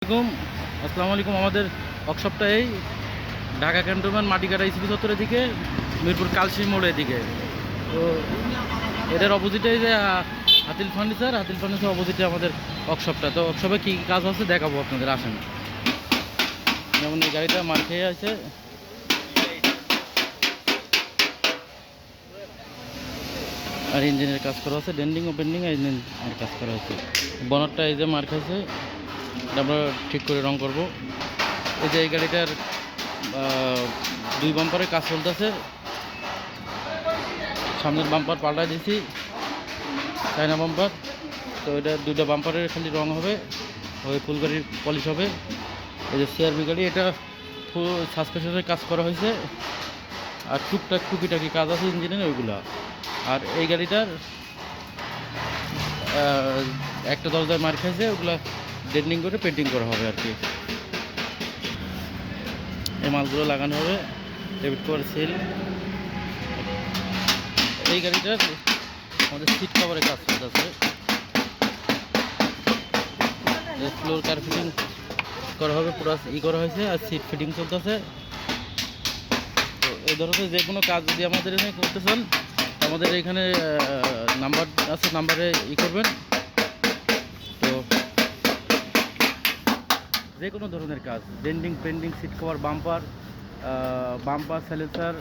আসসালামাইকুম। আসসালামু আলাইকুম। আমাদের ওয়ার্কশপটা এই ঢাকা ক্যান্টনমেন্ট মাটিকাটা ইসিপি চত্বরের দিকে, মিরপুর কালশি মোড়ের দিকে। তো এটার অপোজিটে যে হাতিল ফার্নিচার অপোজিটে আমাদের ওয়ার্কশপটা। তো ওয়ার্কশপে কী কী কাজ আছে দেখাবো আপনাদের, আসেন। যেমন এই গাড়িটা মার খেয়ে আছে, আর ইঞ্জিনের কাজ করা আছে, ডেন্ডিং ও পেন্ডিং আর ইঞ্জিনের কাজ করা হচ্ছে। বনারটা এই যে মার খাইছে, এটা আমরা ঠিক করে রং করব। এই যে এই গাড়িটার দুই বাম্পারের কাজ চলতেছে। সামনের বাম্পার পাল্টা দিয়েছি, চায়না বাম্পার। তো এটা দুইটা বাম্পারের খালি রং হবে, ফুল গাড়ির পলিশ হবে। এই যে সিআরবি গাড়ি, এটা ফুল সাসপেনশনের কাজ করা হয়েছে, আর টুকটাক টুকিটাকি কাজ আছে ইঞ্জিনের ওইগুলা। আর এই গাড়িটার একটা দরজায় মার খাইছে, ওগুলা ডেন্ডিং করে পেন্টিং করা হবে আর কি। এই মালগুলো লাগানো হবে, ডেবিট কভার সিল। এই গাড়িটার আমাদের সিট কভারের কাজ চলতেছে, ফ্লোর কার্পেটিং করা হবে, পুরো করা হয়েছে, আর সিট ফিটিং চলতেছে। তো এই ধরনের যে কোনো কাজ যদি আমাদের এখানে করতে চান, আমাদের এখানে নাম্বার আছে, নাম্বারে করবেন। তো যে কোনো ধরনের কাজ, denting painting, seat cover, bumper silencer,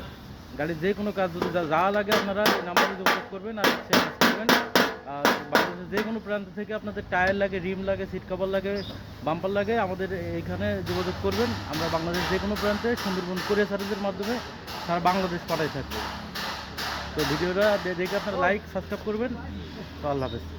গাড়ির যে কোনো কাজ যদি যা লাগে আপনারা এই নাম্বারে যোগাযোগ করবেন আর সে কাজ করবেন। আর বাংলাদেশের যে কোনো প্রান্ত থেকে আপনাদের টায়ার লাগে, রিম লাগে, সিট কভার লাগে, বাম্পার লাগে, আমাদের এইখানে যোগাযোগ করবেন। আমরা বাংলাদেশ যে কোনো প্রান্তে সুন্দরবন কুরিয়ার সার্ভিসের মাধ্যমে সারা বাংলাদেশ পাঠাই থাকবে। তো ভিডিওটা দেখে আপনারা লাইক সাবস্ক্রাইব করবেন। তো আল্লাহ হাফেজ।